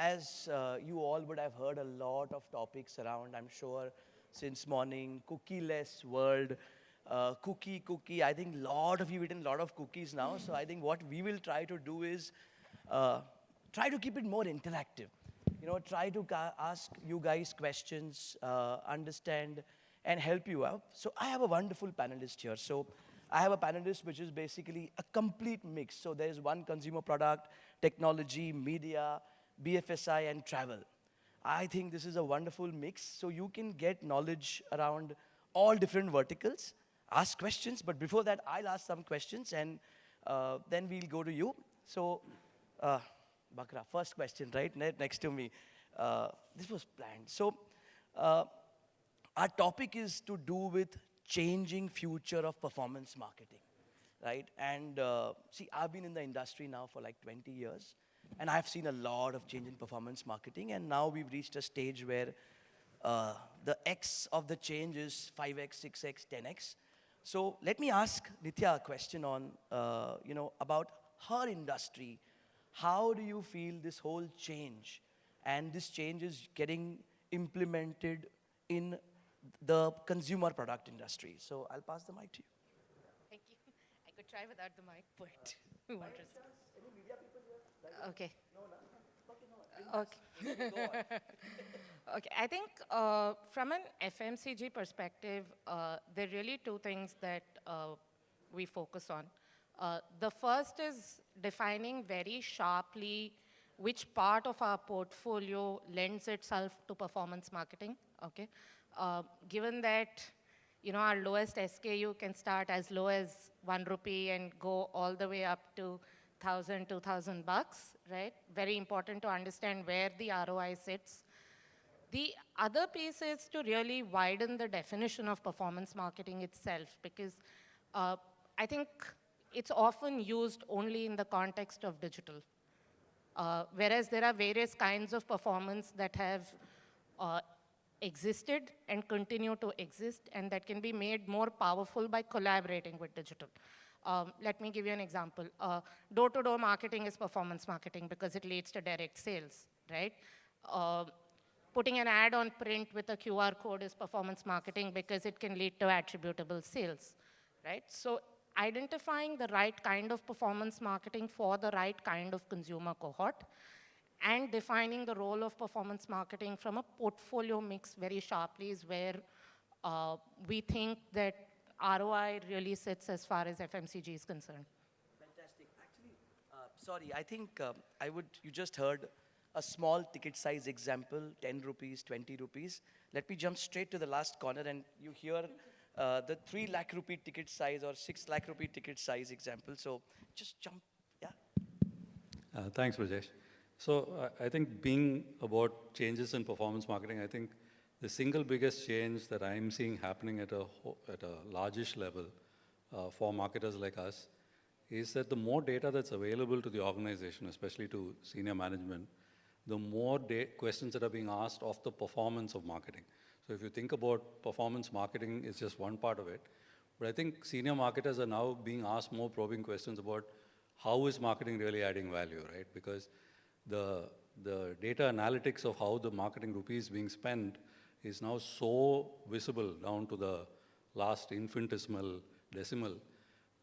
as you all would have heard a lot of topics around, I'm sure, since morning, cookie-less world, cookie. I think a lot of you eaten a lot of cookies now. So I think what we will try to do is try to keep it more interactive. Try to ask you guys questions, understand, and help you out. So I have a wonderful panelist here. So I have a panelist which is basically a complete mix. So there's one consumer product, technology, media, BFSI, and travel. I think this is a wonderful mix. So you can get knowledge around all different verticals, ask questions. But before that, I'll ask some questions, and then we'll go to you. So, Bakra, first question, right, next to me. This was planned. So our topic is to do with changing future of performance marketing, right? And see, I've been in the industry now for like 20 years, and I've seen a lot of change in performance marketing, and now we've reached a stage where the X of the change is 5X, 6X, 10X. So let me ask Nithya a question on, about her industry. How do you feel this whole change, and this change is getting implemented in the consumer product industry? So I'll pass the mic to you. Thank you. I could try without the mic, but who wants to? Any media people here? Okay. No. Okay. Okay. I think from an FMCG perspective, there are really two things that we focus on. The first is defining very sharply which part of our portfolio lends itself to performance marketing. Okay. Given that, our lowest SKU can start as low as 1 rupee and go all the way up to 1,000, 2,000 bucks, right? Very important to understand where the ROI sits. The other piece is to really widen the definition of performance marketing itself, because I think it's often used only in the context of digital. Whereas there are various kinds of performance that have existed and continue to exist, and that can be made more powerful by collaborating with digital. Let me give you an example. Door-to-door marketing is performance marketing because it leads to direct sales, right? Putting an ad on print with a QR code is performance marketing because it can lead to attributable sales, right? So identifying the right kind of performance marketing for the right kind of consumer cohort, and defining the role of performance marketing from a portfolio mix very sharply is where we think that ROI really sits as far as FMCG is concerned. Fantastic. Actually, sorry, I think you just heard a small ticket size example, 10 rupees, 20 rupees. Let me jump straight to the last corner, and you hear the 3 lakh rupee ticket size or 6 lakh rupee ticket size example. So just jump, yeah. Thanks, Brijesh. So I think being about changes in performance marketing, I think the single biggest change that I'm seeing happening at a largish level for marketers like us is that the more data that's available to the organization, especially to senior management, the more questions that are being asked of the performance of marketing. So if you think about performance marketing, it's just one part of it. But I think senior marketers are now being asked more probing questions about how is marketing really adding value, right? Because the data analytics of how the marketing rupees being spent is now so visible down to the last infinitesimal decimal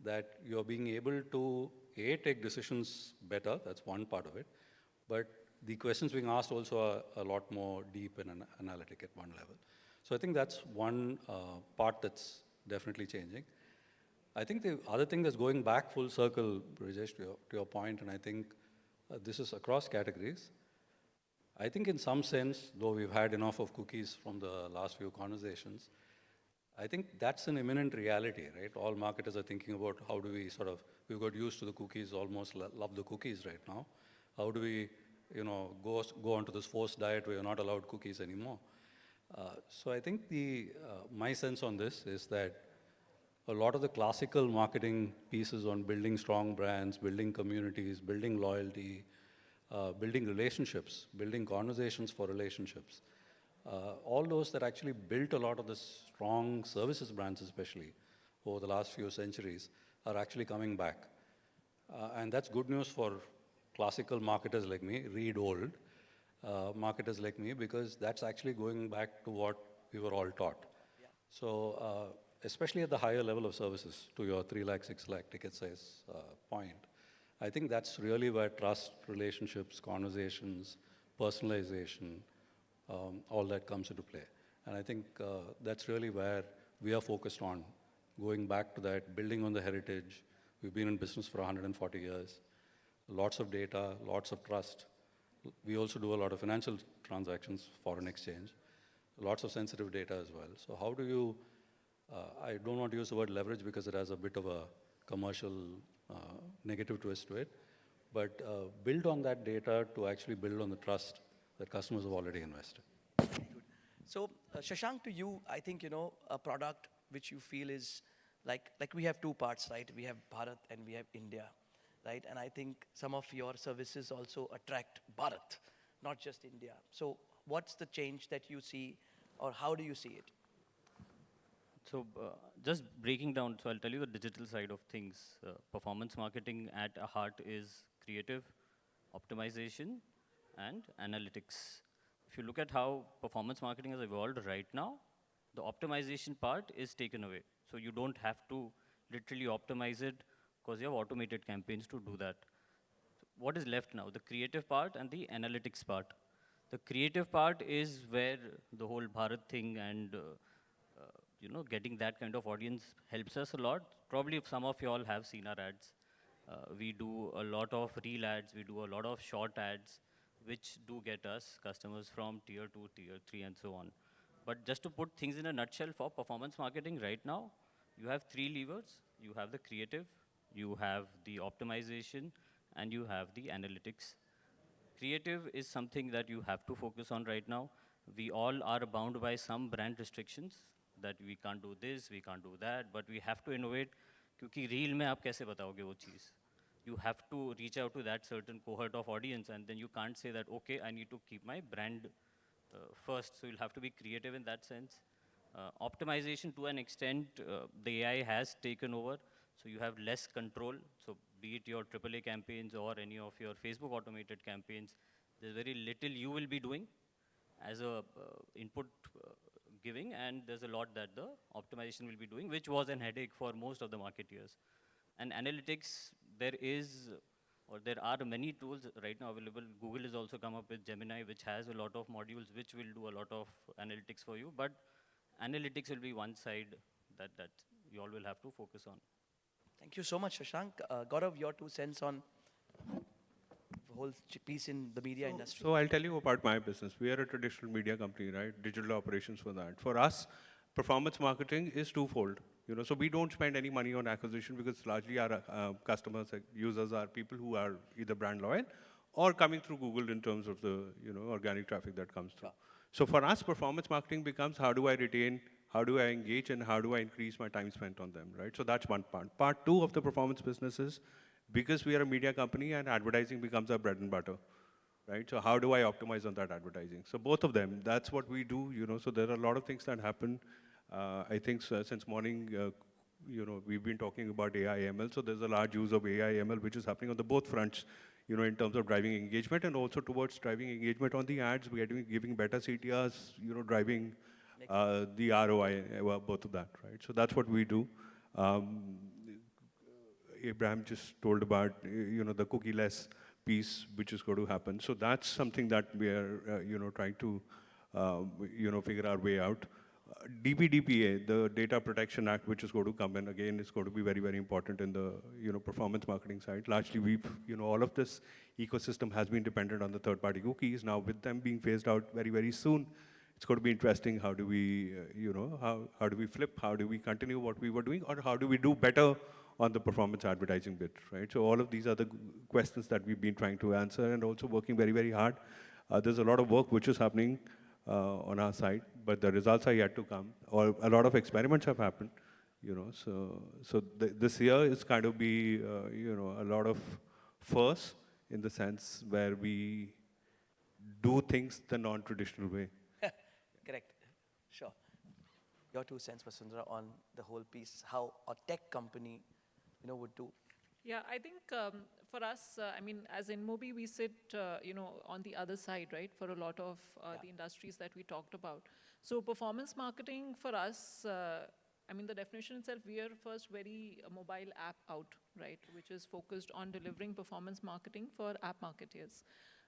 that you're being able to, A, take decisions better, that's one part of it, but the questions being asked also are a lot more deep and analytic at one level. So I think that's one part that's definitely changing. I think the other thing that's going back full circle, Brijesh, to your point, and I think this is across categories. I think in some sense, though we've had enough of cookies from the last few conversations, I think that's an imminent reality, right? All marketers are thinking about how do we we've got used to the cookies, almost love the cookies right now. How do we, go onto this forced diet where you're not allowed cookies anymore? So I think my sense on this is that a lot of the classical marketing pieces on building strong brands, building communities, building loyalty, building relationships, building conversations for relationships, all those that actually built a lot of the strong services brands, especially over the last few centuries, are actually coming back. And that's good news for classical marketers like me, read old. marketers like me, because that's actually going back to what we were all taught. Yeah. So especially at the higher level of services, to your 3 lakh, 6 lakh ticket size point, I think that's really where trust, relationships, conversations, personalization, all that comes into play. And I think that's really where we are focused on, going back to that, building on the heritage. We've been in business for 140 years. Lots of data, lots of trust. We also do a lot of financial transactions, foreign exchange, lots of sensitive data as well. So how do you, I don't want to use the word leverage because it has a bit of a commercial negative twist to it, but build on that data to actually build on the trust that customers have already invested. Very good. So, Shashank, to you, I think, a product which you feel is like we have two parts, right? We have Bharat and we have India, right? And I think some of your services also attract Bharat, not just India. So what's the change that you see, or how do you see it? So just breaking down, so I'll tell you the digital side of things. Performance marketing at a heart is creative, optimization, and analytics. If you look at how performance marketing has evolved right now, the optimization part is taken away. So you don't have to literally optimize it because you have automated campaigns to do that. What is left now? The creative part and the analytics part. The creative part is where the whole Bharat thing and getting that kind of audience helps us a lot. Probably some of you all have seen our ads. We do a lot of reel ads, we do a lot of short ads, which do get us customers from tier 2, tier 3, and so on. But just to put things in a nutshell for performance marketing right now, you have 3 levers. You have the creative, you have the optimization, and you have the analytics. Creative is something that you have to focus on right now. We all are bound by some brand restrictions that we can't do this, we can't do that, but we have to innovate. Because reel mein aap kaise bataoge wo cheez? You have to reach out to that certain cohort of audience, and then you can't say that, okay, I need to keep my brand first. So you'll have to be creative in that sense. Optimization, to an extent, the AI has taken over, so you have less control. So be it your AAA campaigns or any of your Facebook automated campaigns, there's very little you will be doing as a input giving, and there's a lot that the optimization will be doing, which was an headache for most of the marketeers. And analytics, there are many tools right now available. Google has also come up with Gemini, which has a lot of modules which will do a lot of analytics for you. But analytics will be one side that you all will have to focus on. Thank you so much, Shashank. Gaurav, your 2 cents on the whole piece in the media industry. So I'll tell you about my business. We are a traditional media company, right? Digital operations for that. For us, performance marketing is twofold. So we don't spend any money on acquisition because largely our customers, users are people who are either brand loyal or coming through Google in terms of the organic traffic that comes through. So for us, performance marketing becomes how do I retain, how do I engage, and how do I increase my time spent on them, right? So that's one part. Part 2 of the performance business is because we are a media company and advertising becomes our bread and butter, right? So how do I optimize on that advertising? So both of them, that's what we do, so there are a lot of things that happen. I think since morning, we've been talking about AI ML, so there's a large use of AI ML which is happening on the both fronts, in terms of driving engagement and also towards driving engagement on the ads. We are giving better CTRs, driving the ROI, both of that, right? So that's what we do. Abraham just told about, the cookie-less piece which is going to happen. So that's something that we are, trying to, figure our way out. DPDPA, the Data Protection Act, which is going to come in, again, is going to be very, very important in the, performance marketing side. Largely, we've, all of this ecosystem has been dependent on the third-party cookies. Now, with them being phased out very, very soon, it's going to be interesting. How do we, how do we flip? How do we continue what we were doing? Or how do we do better on the performance advertising bit, right? So all of these are the questions that we've been trying to answer and also working very, very hard. There's a lot of work which is happening on our side, but the results are yet to come. Or a lot of experiments have happened, So this year is kind of be, a lot of firsts in the sense where we do things the non-traditional way. Correct. Sure. Your 2 cents, Vasundhara, on the whole piece, how a tech company, would do. Yeah, I think for us, I mean, as InMobi, we sit, on the other side, right, for a lot of the industries that we talked about. So performance marketing for us, I mean, the definition itself, we are first very mobile app out, right, which is focused on delivering performance marketing for app marketeers.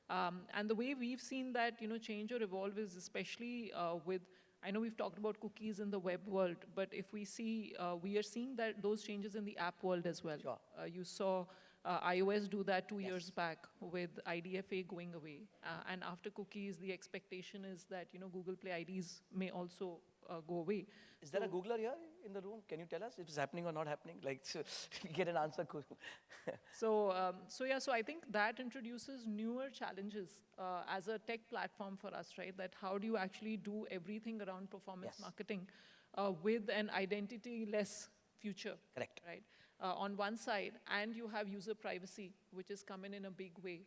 And the way we've seen that, change or evolve is especially with, I know we've talked about cookies in the web world, but if we see, we are seeing that those changes in the app world as well. Sure. You saw iOS do that 2 years back with IDFA going away. And after cookies, the expectation is that, Google Play IDs may also go away. Is there a Googler here in the room? Can you tell us if it's happening or not happening? Like, so get an answer. So I think that introduces newer challenges as a tech platform for us, right? That how do you actually do everything around performance marketing with an identity-less future? Correct. Right? On one side, and you have user privacy, which is coming in a big way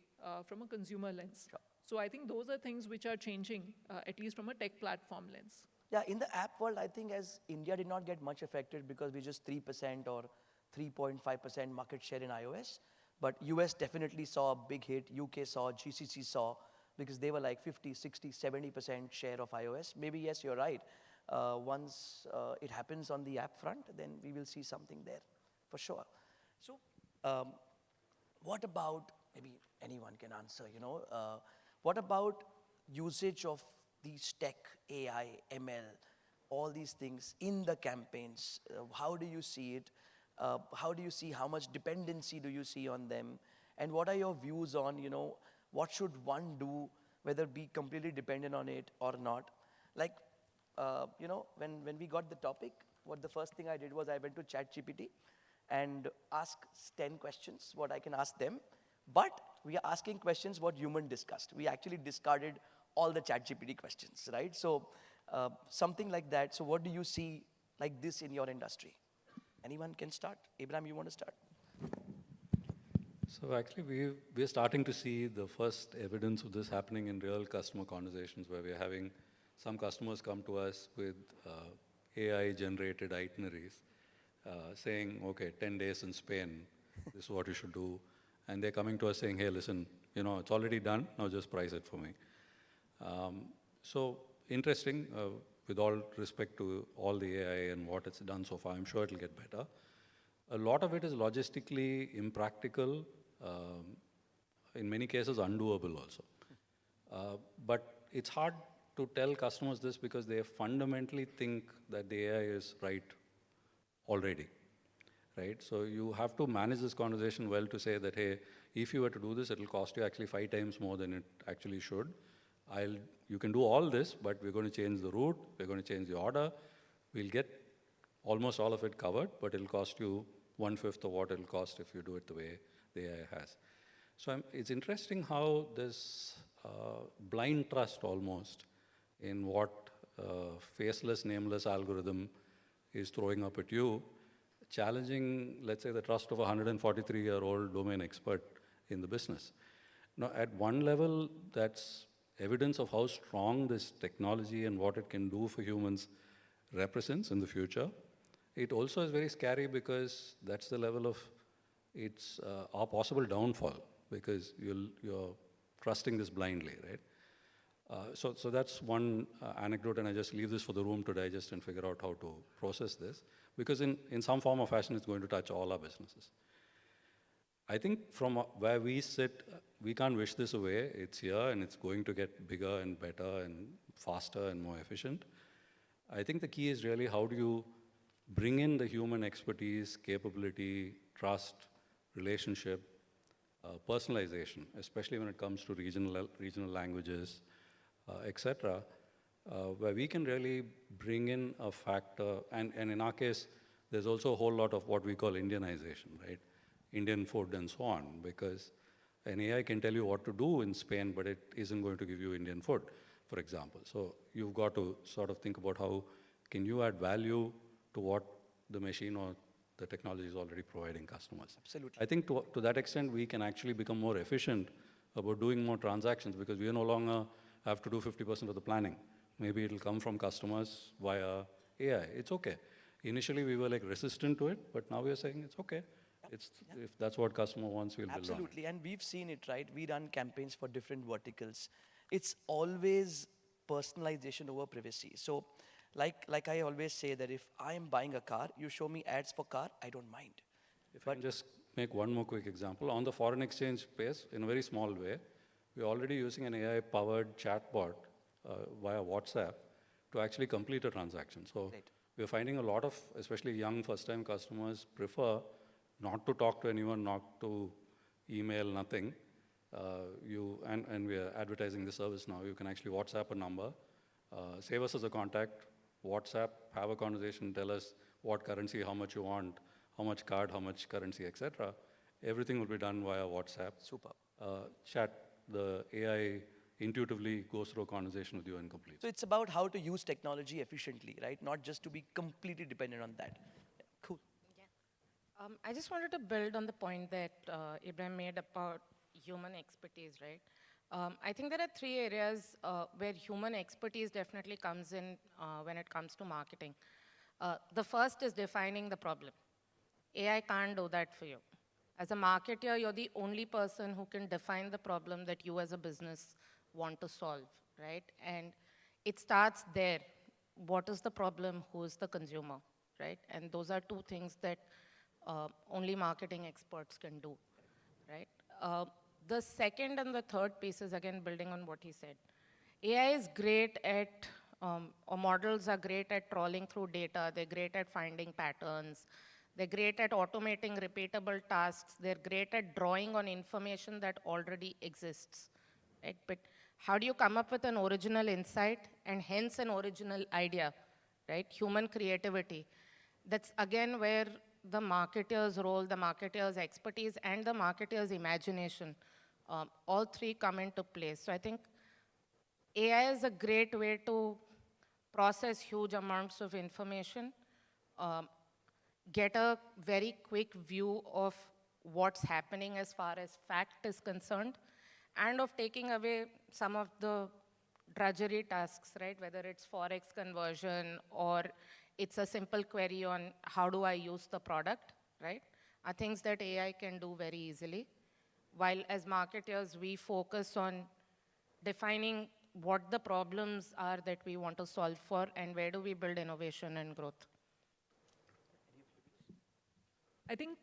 from a consumer lens. Sure. So I think those are things which are changing, at least from a tech platform lens. Yeah, in the app world, I think as India did not get much affected because we just 3% or 3.5% market share in iOS. But US definitely saw a big hit, UK saw, GCC saw, because they were like 50, 60, 70% share of iOS. Maybe, yes, you're right. Once it happens on the app front, then we will see something there, for sure. So what about, maybe anyone can answer, what about usage of these tech, AI, ML, all these things in the campaigns? How do you see it? How do you see, how much dependency do you see on them? And what are your views on, what should one do, whether be completely dependent on it or not? Like, when we got the topic, what the first thing I did was I went to ChatGPT and asked 10 questions, what I can ask them. But we are asking questions what human discussed. We actually discarded all the ChatGPT questions, right? So something like that. So what do you see like this in your industry? Anyone can start? Abraham, you want to start? So actually, we're starting to see the first evidence of this happening in real customer conversations where we're having some customers come to us with AI-generated itineraries saying, okay, 10 days in Spain, this is what you should do. And they're coming to us saying, hey, listen, it's already done, now just price it for me. So interesting, with all respect to all the AI and what it's done so far, I'm sure it'll get better. A lot of it is logistically impractical, in many cases undoable also. But it's hard to tell customers this because they fundamentally think that the AI is right already, right? So you have to manage this conversation well to say that, hey, if you were to do this, it'll cost you actually 5 times more than it actually should. You can do all this, but we're going to change the route, we're going to change the order. We'll get almost all of it covered, but it'll cost you 1/5 of what it'll cost if you do it the way the AI has. So it's interesting how this blind trust almost in what faceless, nameless algorithm is throwing up at you, challenging, let's say, the trust of a 143-year-old domain expert in the business. Now, at one level, that's evidence of how strong this technology and what it can do for humans represents in the future. It also is very scary because that's the level of our possible downfall, because you're trusting this blindly, right? So that's one anecdote, and I just leave this for the room to digest and figure out how to process this, because in some form or fashion, it's going to touch all our businesses. I think from where we sit, we can't wish this away. It's here, and it's going to get bigger and better and faster and more efficient. I think the key is really how do you bring in the human expertise, capability, trust, relationship, personalization, especially when it comes to regional languages, etc., where we can really bring in a factor, and in our case, there's also a whole lot of what we call Indianization, right? Indian food and so on, because an AI can tell you what to do in Spain, but it isn't going to give you Indian food, for example. So you've got to sort of think about how can you add value to what the machine or the technology is already providing customers. Absolutely. I think to that extent, we can actually become more efficient about doing more transactions because we no longer have to do 50% of the planning. Maybe it'll come from customers via AI. It's okay. Initially, we were like resistant to it, but now we are saying it's okay. If that's what customer wants, we'll build on it. Absolutely, and we've seen it, right? We run campaigns for different verticals. It's always personalization over privacy. So, like I always say that if I am buying a car, you show me ads for car, I don't mind. If I can just make one more quick example. On the foreign exchange space, in a very small way, we're already using an AI-powered chatbot via WhatsApp to actually complete a transaction. So we're finding a lot of, especially young first-time customers, prefer not to talk to anyone, not to email, nothing. And we are advertising the service now. You can actually WhatsApp a number, save us as a contact, WhatsApp, have a conversation, tell us what currency, how much you want, how much card, how much currency, etc. Everything will be done via WhatsApp. Super. Chat, the AI intuitively goes through a conversation with you and completes. So it's about how to use technology efficiently, right? Not just to be completely dependent on that. Yeah, cool. Yeah. I just wanted to build on the point that Ibrahim made about human expertise, right? I think there are three areas where human expertise definitely comes in when it comes to marketing. The first is defining the problem. AI can't do that for you. As a marketer, you're the only person who can define the problem that you as a business want to solve, right? And it starts there. What is the problem? Who is the consumer, right? And those are two things that only marketing experts can do, right? The second and the third piece is, again, building on what he said. AI is great at, or models are great at trawling through data. They're great at finding patterns. They're great at automating repeatable tasks. They're great at drawing on information that already exists, right? But how do you come up with an original insight and hence an original idea, right? Human creativity. That's again where the marketer's role, the marketer's expertise, and the marketer's imagination, all three come into place. So I think AI is a great way to process huge amounts of information, get a very quick view of what's happening as far as fact is concerned, and of taking away some of the drudgery tasks, right? Whether it's Forex conversion or it's a simple query on how do I use the product, right? Are things that AI can do very easily. While as marketers, we focus on defining what the problems are that we want to solve for and where do we build innovation and growth. I think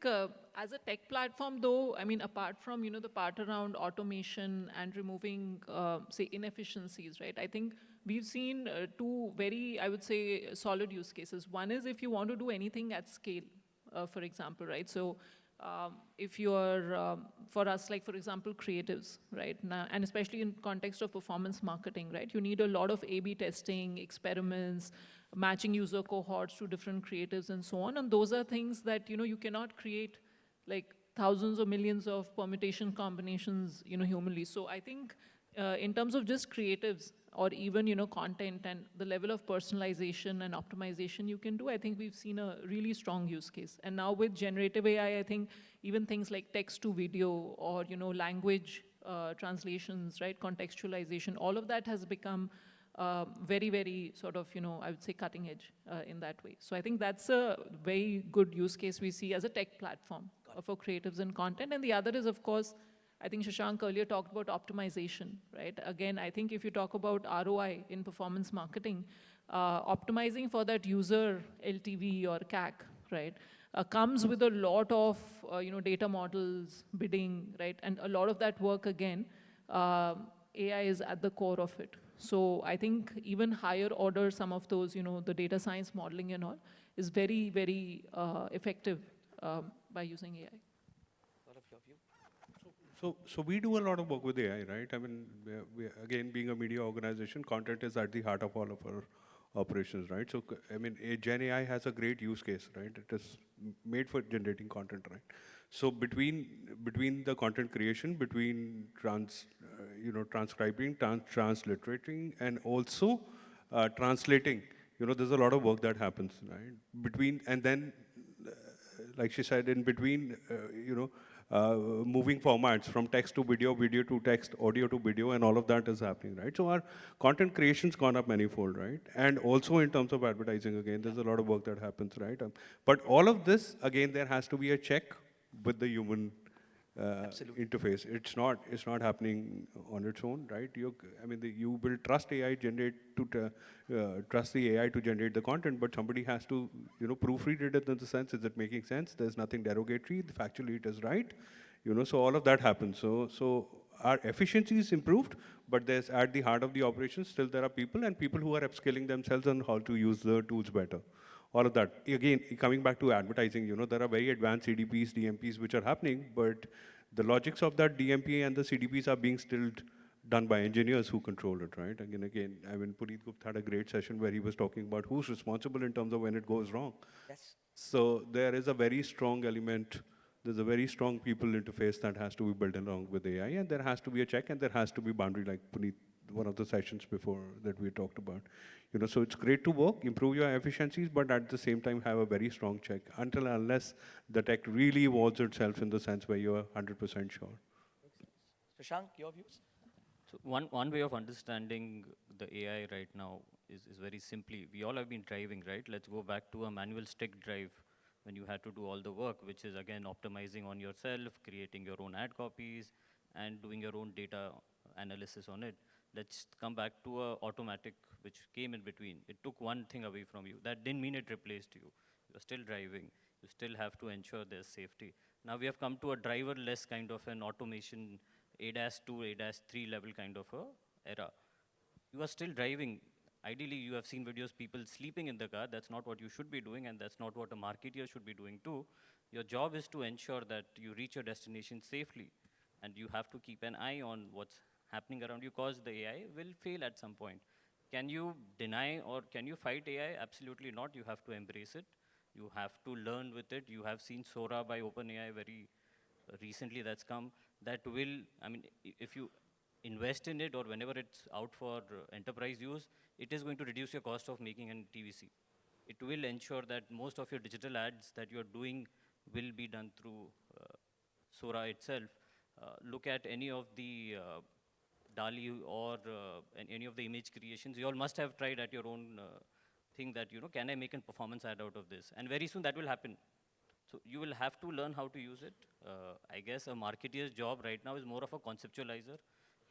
as a tech platform, though, I mean, apart from, the part around automation and removing, say, inefficiencies, right? I think we've seen two very, I would say, solid use cases. One is if you want to do anything at scale, for example, right? So if you're, for us, like, for example, creatives, right? Now, and especially in context of performance marketing, right? You need a lot of A/B testing, experiments, matching user cohorts to different creatives and so on. And those are things that, you cannot create like thousands or millions of permutation combinations, humanly. So I think in terms of just creatives or even, content and the level of personalization and optimization you can do, I think we've seen a really strong use case. And now with generative AI, I think even things like text to video or, language translations, right, contextualization, all of that has become very, very sort of, I would say cutting edge in that way. So I think that's a very good use case we see as a tech platform for creatives and content. And the other is, of course, I think Shashank earlier talked about optimization, right? Again, I think if you talk about ROI in performance marketing, optimizing for that user LTV or CAC, right, comes with a lot of, data models, bidding, right? And a lot of that work, again, AI is at the core of it. So I think even higher order, some of those, the data science modeling and all, is very, very effective by using AI. So we do a lot of work with AI, right? I mean, again, being a media organization, content is at the heart of all of our operations, right? So, I mean, Gen AI has a great use case, right? It is made for generating content, right? So between the content creation, between transcribing, transliterating, and also translating, there's a lot of work that happens, right? And then, like she said, in between, moving formats from text to video, video to text, audio to video, and all of that is happening, right? So our content creation's gone up manifold, right? And also in terms of advertising, again, there's a lot of work that happens, right? But all of this, again, there has to be a check with the human Absolutely. interface. It's not happening on its own, right? You will trust AI trust the AI to generate the content, but somebody has to, proofread it in the sense, is it making sense? There's nothing derogatory. Factually, it is right. So all of that happens. So our efficiency is improved, but there's at the heart of the operation, still there are people and people who are upskilling themselves on how to use the tools better. All of that. Again, coming back to advertising, there are very advanced CDPs, DMPs which are happening, but the logics of that DMP and the CDPs are being still done by engineers who control it, right? Again, Puneet Gupta had a great session where he was talking about who's responsible in terms of when it goes wrong. Yes. So there is a very strong element, there's a very strong people interface that has to be built along with AI, and there has to be a check and there has to be boundary, like Puneet, one of the sessions before that we talked about. So it's great to work, improve your efficiencies, but at the same time have a very strong check until and unless the tech really evolves itself in the sense where you're 100% sure. Shashank, your views? So one way of understanding the AI right now is very simply, we all have been driving, right? Let's go back to a manual stick drive when you had to do all the work, which is again optimizing on yourself, creating your own ad copies, and doing your own data analysis on it. Let's come back to a automatic, which came in between. It took one thing away from you. That didn't mean it replaced you. You're still driving. You still have to ensure there's safety. Now we have come to a driverless kind of an automation, ADAS 2, ADAS 3 level kind of a era. You are still driving. Ideally, you have seen videos, people sleeping in the car. That's not what you should be doing, and that's not what a marketer should be doing too. Your job is to ensure that you reach your destination safely, and you have to keep an eye on what's happening around you, because the AI will fail at some point. Can you deny or can you fight AI? Absolutely not. You have to embrace it. You have to learn with it. You have seen Sora by OpenAI very recently that's come. That will, if you invest in it or whenever it's out for enterprise use, it is going to reduce your cost of making an TVC. It will ensure that most of your digital ads that you're doing will be done through Sora itself. Look at any of the DALI or any of the image creations. You all must have tried at your own thing that, can I make a performance ad out of this? And very soon that will happen. So you will have to learn how to use it. I guess a marketer's job right now is more of a conceptualizer.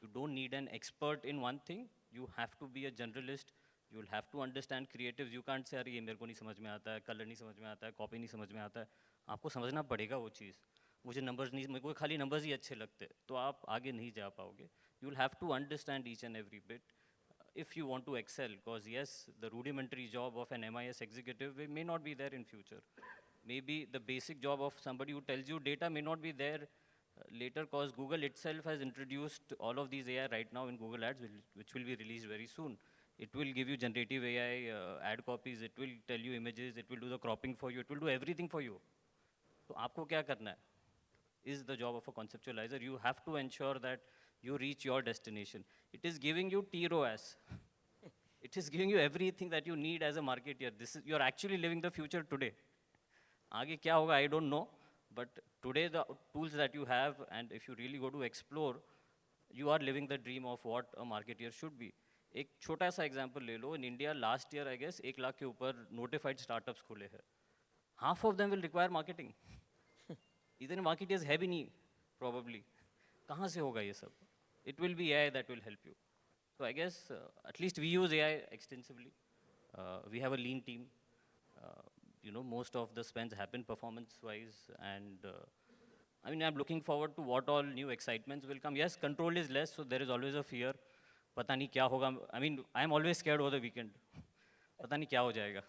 You don't need an expert in one thing. You have to be a generalist. You will have to understand creatives. You can't say, अरे ये मेरे को नहीं समझ में आता है, color नहीं समझ में आता है, copy नहीं समझ में आता है. आपको समझना पड़ेगा वो चीज़. मुझे numbers नहीं, मेरे को खाली numbers ही अच्छे लगते हैं. तो आप आगे नहीं जा पाओगे. You will have to understand each and every bit if you want to excel. Because yes, the rudimentary job of an MIS executive may not be there in future. Maybe the basic job of somebody who tells you data may not be there later, because Google itself has introduced all of these AI right now in Google Ads, which will be released very soon. It will give you generative AI ad copies. It will tell you images. It will do the cropping for you. It will do everything for you. So, आपको क्या करना है? Is the job of a conceptualizer. You have to ensure that you reach your destination. It is giving you TROAS. It is giving you everything that you need as a marketer. You're actually living the future today. आगे क्या होगा, I don't know. But today, the tools that you have, and if you really go to explore, you are living the dream of what a marketer should be. एक छोटा सा example ले लो. In India, last year, I guess, 1 lakh के ऊपर notified startups खुले हैं. Half of them will require marketing. इतने marketers है भी नहीं, probably. कहाँ से होगा ये सब? It will be AI that will help you. So I guess, at least we use AI extensively. We have a lean team. Most of the spends happen performance-wise, and I'm looking forward to what all new excitements will come. Yes, control is less, so there is always a fear. पता नहीं क्या होगा. I'm always scared over the weekend. पता नहीं क्या हो जाएगा.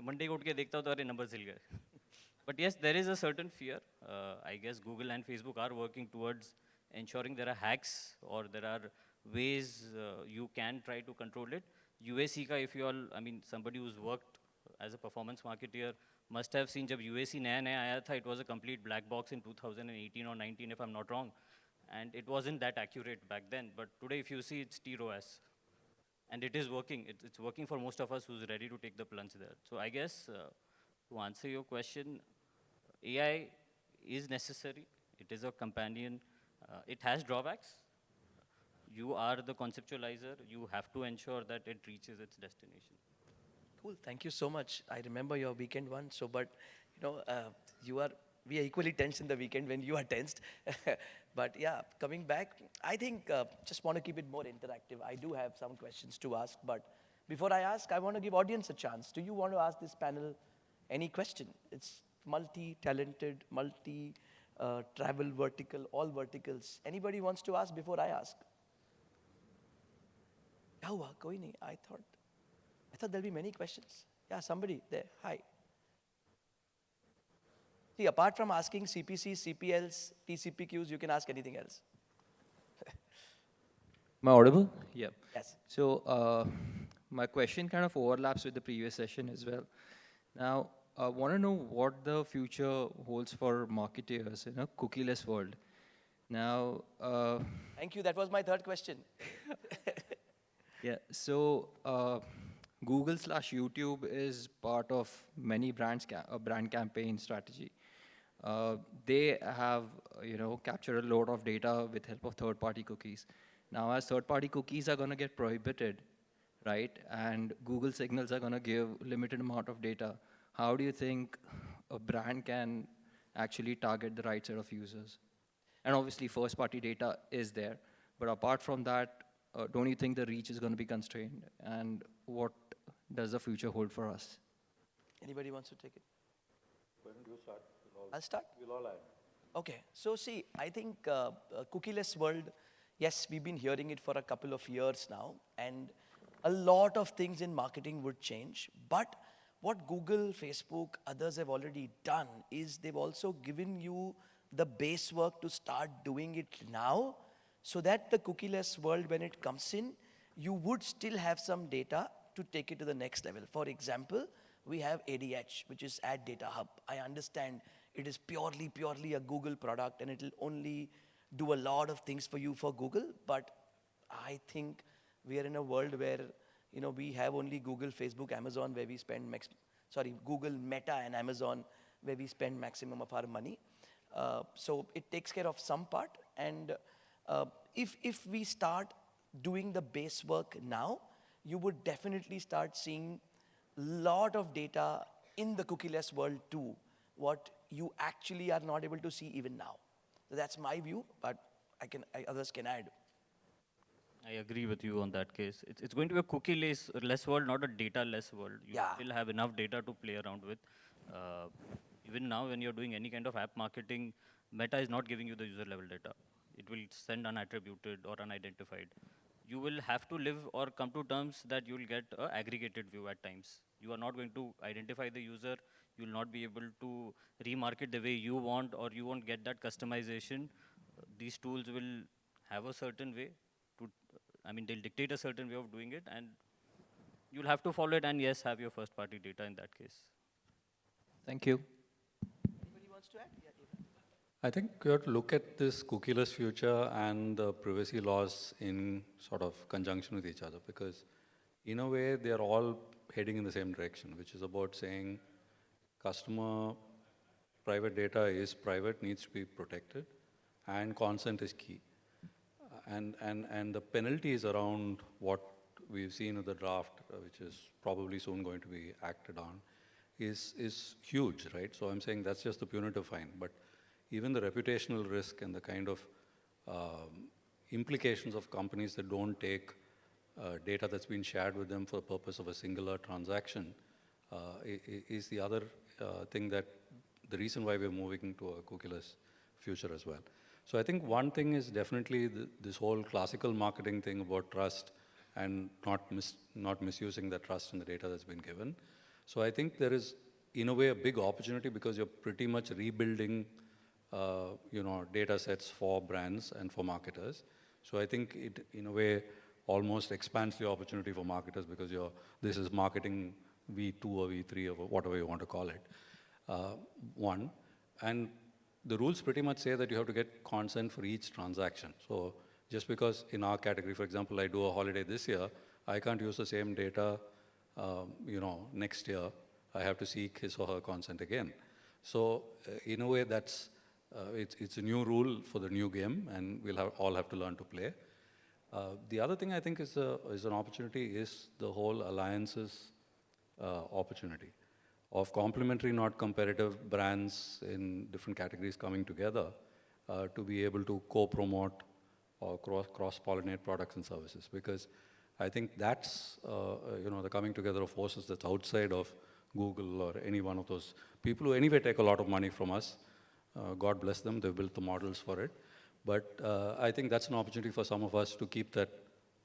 Monday को उठ के देखता हूँ तो अरे numbers हिल गए. But yes, there is a certain fear. I guess Google and Facebook are working towards ensuring there are hacks or there are ways you can try to control it. UAC ka, if you all, somebody who's worked as a performance marketer must have seen जब UAC नया आया था, it was a complete black box in 2018 or 19 if I'm not wrong. And it wasn't that accurate back then. But today if you see, it's TROAS. And it is working. It's working for most of us who's ready to take the plunge there. So I guess to answer your question, AI is necessary. It is a companion. It has drawbacks. You are the conceptualizer. You have to ensure that it reaches its destination. Cool. Thank you so much. I remember your weekend one. So, but you are we are equally tense in the weekend when you are tensed. But yeah, coming back, I think just want to keep it more interactive. I do have some questions to ask, but before I ask, I want to give audience a chance. Do you want to ask this panel any question? It's multi-talented, travel vertical, all verticals. Anybody wants to ask before I ask? क्या हुआ? कोई नहीं. I thought there'll be many questions. Yeah, somebody there. Hi. See, apart from asking CPCs, CPLs, TCPQs, you can ask anything else. Am I audible? Yeah. Yes. So my question kind of overlaps with the previous session as well. Now, I want to know what the future holds for marketeers in a cookieless world. Now, Thank you. That was my third question. yeah. So Google/YouTube is part of many brands' brand campaign strategy. They have, captured a lot of data with help of third-party cookies. Now, as third-party cookies are going to get prohibited, right, and Google signals are going to give limited amount of data, how do you think a brand can actually target the right set of users? And obviously, first-party data is there, but apart from that, don't you think the reach is going to be constrained? And what does the future hold for us? Anybody wants to take it? Why don't you start? I'll start. We'll all add. Okay. So see, I think cookieless world, yes, we've been hearing it for a couple of years now, and a lot of things in marketing would change. But what Google, Facebook, others have already done is they've also given you the base work to start doing it now, so that the cookieless world, when it comes in, you would still have some data to take it to the next level. For example, we have ADH, which is Ad Data Hub. I understand it is purely a Google product, and it'll only do a lot of things for you for Google. But I think we are in a world where, we have only Google, Facebook, Amazon, where we spend Google, Meta, and Amazon, where we spend maximum of our money. So it takes care of some part, and if we start doing the base work now, you would definitely start seeing lot of data in the cookieless world too, what you actually are not able to see even now. So that's my view, but others can add. I agree with you on that case. It's going to be a cookie-less world, not a data-less world. You still have enough data to play around with. Even now, when you're doing any kind of app marketing, Meta is not giving you the user-level data. It will send unattributed or unidentified. You will have to live or come to terms that you'll get an aggregated view at times. You are not going to identify the user. You'll not be able to remarket the way you want, or you won't get that customization. These tools will have a certain way to, they'll dictate a certain way of doing it, and you'll have to follow it, and yes, have your first-party data in that case. Thank you. Anybody wants to add? Yeah, David. I think you have to look at this cookieless future and the privacy laws in sort of conjunction with each other, because in a way they are all heading in the same direction, which is about saying customer private data is private, needs to be protected, and consent is key. And the penalties around what we've seen in the draft, which is probably soon going to be acted on, is huge, right? So I'm saying that's just the punitive fine, but even the reputational risk and the kind of implications of companies that don't take data that's been shared with them for the purpose of a singular transaction is the other thing that the reason why we're moving to a cookieless future as well. So I think one thing is definitely this whole classical marketing thing about trust and not misusing that trust in the data that's been given. So I think there is, in a way, a big opportunity because you're pretty much rebuilding data sets for brands and for marketers. So I think it, in a way, almost expands the opportunity for marketers because this is marketing V2 or V3 or whatever you want to call it. One. And the rules pretty much say that you have to get consent for each transaction. So just because in our category, for example, I do a holiday this year, I can't use the same data, next year. I have to seek his or her consent again. So in a way, that's it's a new rule for the new game, and we'll all have to learn to play. The other thing I think is an opportunity is the whole alliances opportunity of complementary, not competitive brands in different categories coming together to be able to co-promote or cross-pollinate products and services. Because I think that's, the coming together of forces that's outside of Google or any one of those people who anyway take a lot of money from us. God bless them, they've built the models for it. But I think that's an opportunity for some of us to keep that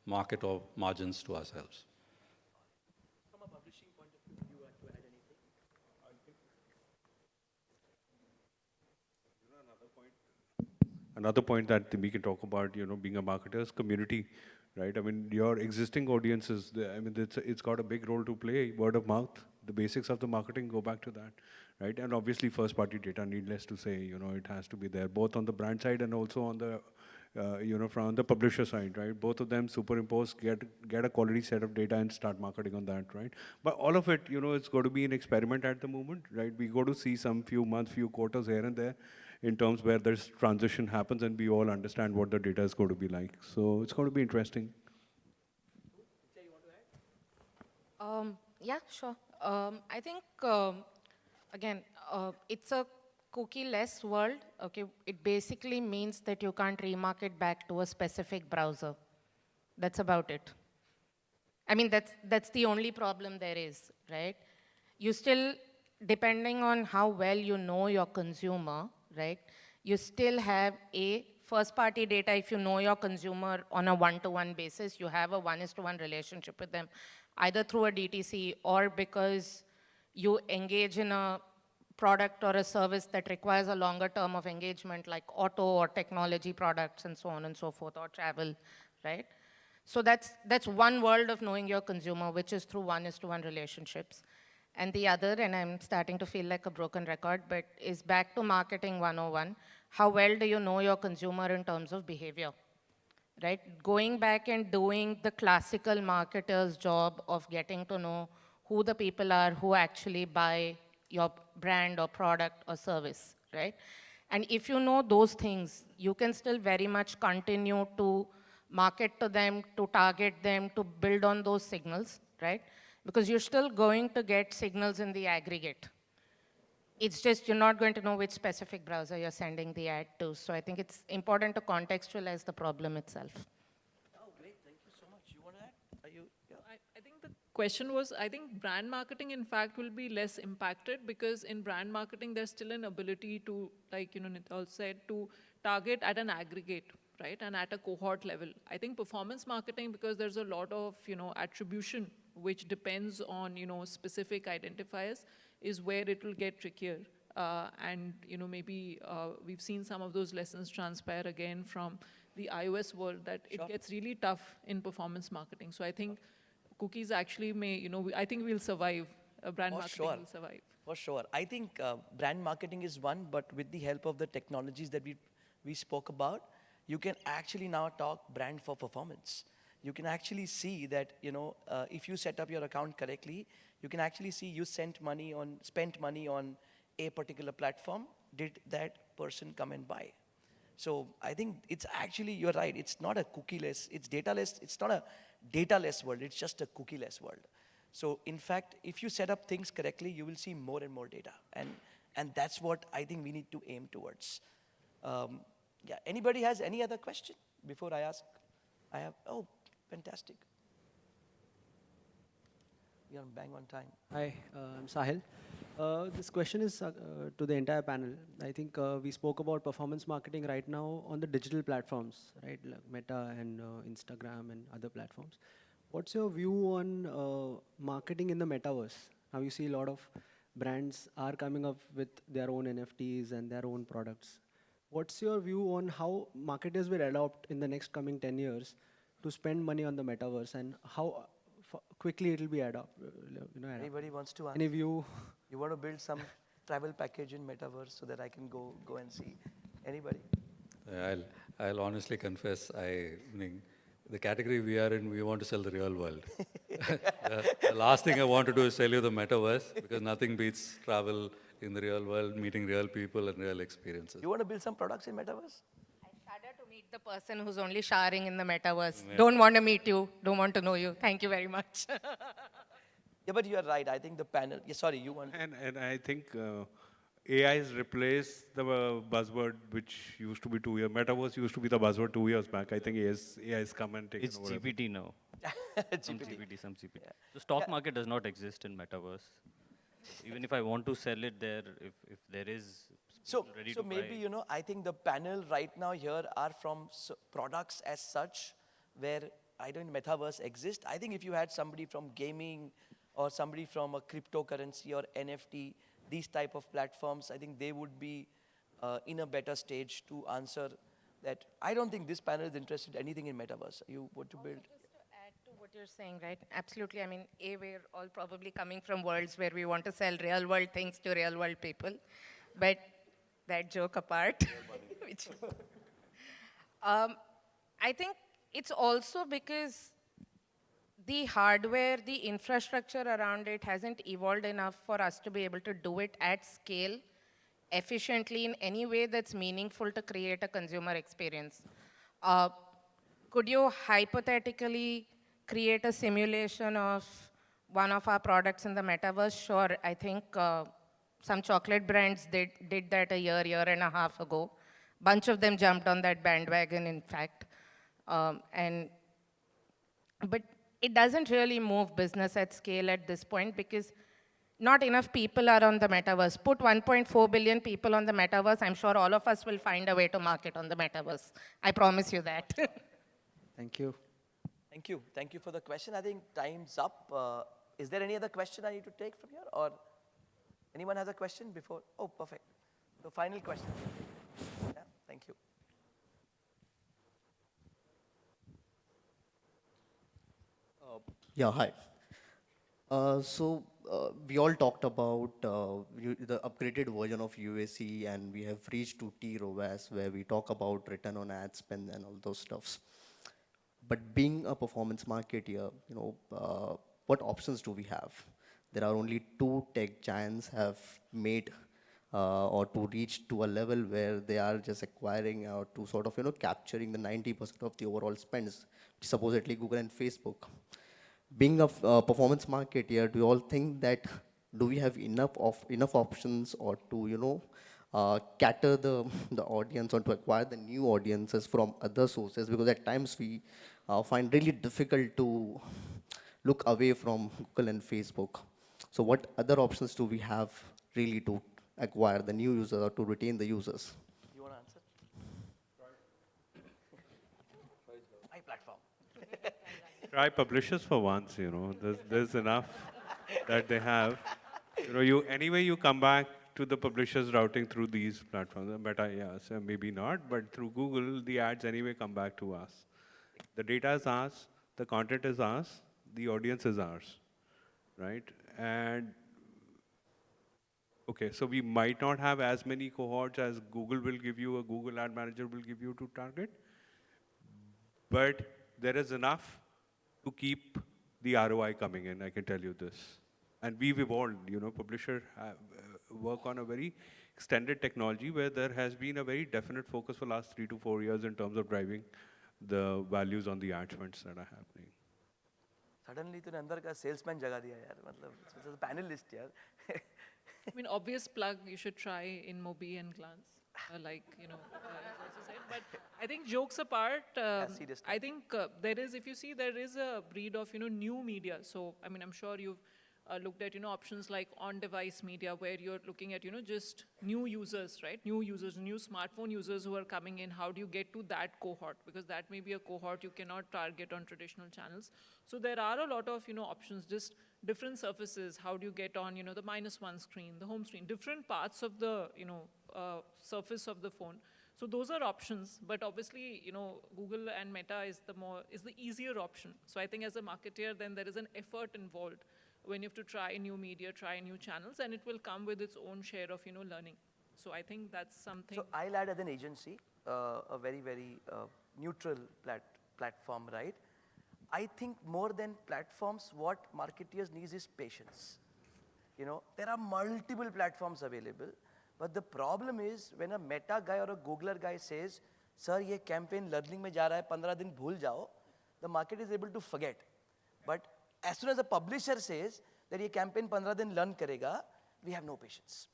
market or margins to ourselves. From a publishing point of view, do you want to add anything? Another point that we can talk about, being a marketer is community, right? I mean, your existing audiences, it's got a big role to play, word of mouth. The basics of the marketing go back to that, right? And obviously, first-party data, needless to say, it has to be there, both on the brand side and also on the, from the publisher side, right? Both of them superimpose, get a quality set of data and start marketing on that, right? But all of it, it's going to be an experiment at the moment, right? We go to see some few months, few quarters here and there, in terms where this transition happens and we all understand what the data is going to be like. So it's going to be interesting. Nithya, you want to add? Yeah, sure. I think, again, it's a cookie-less world. Okay, it basically means that you can't remarket back to a specific browser. That's about it. I mean, that's the only problem there is, right? You still, depending on how well you know your consumer, right, you still have a first-party data. If you know your consumer on a one-to-one basis, you have a one-is-to-one relationship with them, either through a DTC or because you engage in a product or a service that requires a longer term of engagement, like auto or technology products and so on and so forth, or travel, right? So that's one world of knowing your consumer, which is through one-is-to-one relationships. And the other, and I'm starting to feel like a broken record, but is back to marketing 101. How well do you know your consumer in terms of behavior, right? Going back and doing the classical marketer's job of getting to know who the people are who actually buy your brand or product or service, right? And if you know those things, you can still very much continue to market to them, to target them, to build on those signals, right? Because you're still going to get signals in the aggregate. It's just you're not going to know which specific browser you're sending the ad to. So I think it's important to contextualize the problem itself. Oh, great. Thank you so much. You want to add? Are you? Yeah. I think the question was, I think brand marketing, in fact, will be less impacted because in brand marketing, there's still an ability to, like, Nithya said, to target at an aggregate, right? And at a cohort level. I think performance marketing, because there's a lot of, attribution which depends on, specific identifiers, is where it will get trickier. And, maybe we've seen some of those lessons transpire again from the iOS world, that it gets really tough in performance marketing. So I think cookies actually may, I think we'll survive. Brand marketing will survive. For sure. I think brand marketing is one, but with the help of the technologies that we spoke about, you can actually now talk brand for performance. You can actually see that, if you set up your account correctly, you can actually see you spent money on a particular platform. Did that person come and buy? So I think it's actually, you're right, it's not a cookie-less, it's data-less, it's not a data-less world, it's just a cookie-less world. So in fact, if you set up things correctly, you will see more and more data. And that's what I think we need to aim towards. Yeah, anybody has any other question before I ask? Oh, fantastic. We are bang on time. Hi, I'm Sahil. This question is to the entire panel. I think we spoke about performance marketing right now on the digital platforms, right? Like Meta and Instagram and other platforms. What's your view on marketing in the metaverse? Now you see a lot of brands are coming up with their own NFTs and their own products. What's your view on how marketers will adopt in the next coming 10 years to spend money on the metaverse, and how quickly it will be adopted? Anybody wants to answer? Any view? You want to build some travel package in metaverse so that I can go and see? Anybody? I'll honestly confess, the category we are in, we want to sell the real world. The last thing I want to do is sell you the metaverse, because nothing beats travel in the real world, meeting real people and real experiences. You want to build some products in metaverse? I shudder to meet the person who's only showering in the metaverse. Yeah. Don't want to meet you, don't want to know you. Thank you very much. Yeah, but you are right. I think the panel. Yeah, sorry, you want. And I think AI has replaced the buzzword which used to be 2 years. Metaverse used to be the buzzword 2 years back. I think AI has come and taken It's over. GPT now. Some GPT. GPT, some GPT. The stock market does not exist in metaverse. Even if I want to sell it there, if there is So, people ready so to maybe, buy. I think the panel right now here are from products as such, where I don't metaverse exist. I think if you had somebody from gaming or somebody from a cryptocurrency or NFT, these type of platforms, I think they would be in a better stage to answer that. I don't think this panel is interested in anything in metaverse. You want to build? Just to add to what you're saying, right? Absolutely. I mean, we're all probably coming from worlds where we want to sell real world things to real world people. But that joke apart, which, I think it's also because the hardware, the infrastructure around it hasn't evolved enough for us to be able to do it at scale, efficiently in any way that's meaningful to create a consumer experience. Uh, could you hypothetically create a simulation of one of our products in the metaverse? Sure, I think some chocolate brands did that a year and a half ago. Bunch of them jumped on that bandwagon, in fact. But it doesn't really move business at scale at this point because not enough people are on the metaverse. Put 1.4 billion people on the metaverse, I'm sure all of us will find a way to market on the metaverse. I promise you that. Thank you. Thank you. Thank you for the question. I think time's up. Is there any other question I need to take from here? Or anyone has a question before? Oh, perfect. The final question. Yeah, thank you. Yeah, hi. We all talked about the upgraded version of UAC, and we have reached to TROAS, where we talk about return on ad spend and all those stuffs. But being a performance marketer, what options do we have? There are only two tech giants have made or to reach to a level where they are just acquiring or to sort of capturing the 90% of the overall spends, supposedly Google and Facebook. Being a performance marketer, do you all think that do we have enough options or to cater the audience or to acquire the new audiences from other sources? Because at times we find really difficult to look away from Google and Facebook. So what other options do we have really to acquire the new users or to retain the users? You want to answer? My platform. Try publishers for once, there's enough that they have. Anyway, you come back to the publishers routing through these platforms. Meta, yes, maybe not, but through Google, the ads anyway come back to us. The data is ours, the content is ours, the audience is ours, right? And okay, so we might not have as many cohorts as Google will give you, a Google Ad Manager will give you to target, but there is enough to keep the ROI coming in, I can tell you this. And we've evolved, publisher work on a very extended technology where there has been a very definite focus for the last 3 to 4 years in terms of driving the values on the ad spends that are happening. Suddenly तूने अंदर का salesman जगा दिया यार, मतलब it's a panelist यार. I mean, obvious plug, you should try InMobi and Glance, like, you also said. But I think jokes apart, seriously. I think there is, if you see, there is a breed of, new media. So, I mean, I'm sure you've looked at, options like on-device media, where you're looking at, just new users, right? New users, new smartphone users who are coming in. How do you get to that cohort? Because that may be a cohort you cannot target on traditional channels. So there are a lot of, options, just different surfaces. How do you get on, the -1 screen, the home screen, different parts of the, surface of the phone. So those are options, but obviously, Google and Meta is the easier option. So I think as a marketer, then there is an effort involved when you have to try new media, try new channels, and it will come with its own share of, learning. So I think that's something. So I'll add as an agency, a very, very neutral platform, right? I think more than platforms, what marketeers need is patience. There are multiple platforms available, but the problem is when a Meta guy or a Googler guy says, "Sir, ये campaign learning में जा रहा है, 15 दिन भूल जाओ," the market is able to forget. But as soon as the publisher says that ये campaign 15 दिन learn करेगा, we have no patience.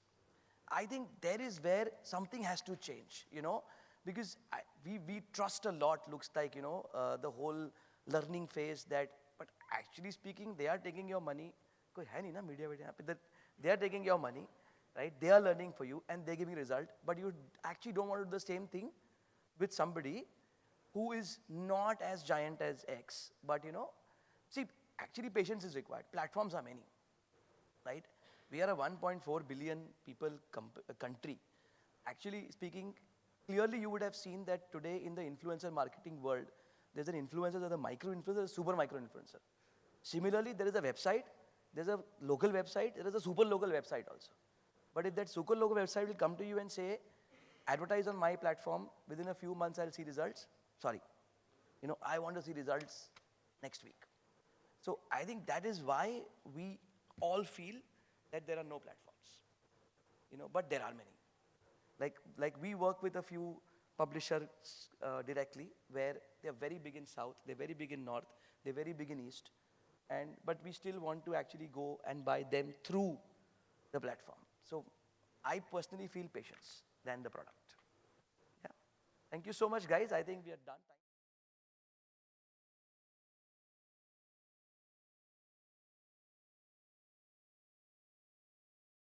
I think there is where something has to change, you know, because we trust a lot, looks like, you know, the whole learning phase that, but actually speaking, they are taking your money. कोई है नहीं ना media that they are taking your money, right? They are learning for you and they're giving result, but you actually don't want to do the same thing with somebody who is not as giant as X, but you know, see, actually patience is required. Platforms are many, right? We are a 1.4 billion people country. Actually speaking, clearly you would have seen that today in the influencer marketing world, there's an influencer, there's a micro-influencer, there's a super micro-influencer. Similarly, there is a website, there's a local website, there is a super local website also. But if that super local website will come to you and say, advertise on my platform, within a few months I'll see results, sorry. You know, I want to see results next week. So I think that is why we all feel that there are no platforms. You know, but there are many. Like we work with a few publishers directly where they're very big in South, they're very big in North, they're very big in East. But we still want to actually go and buy them through the platform. So I personally feel patience than the product. Yeah. Thank you so much, guys. I think we are done.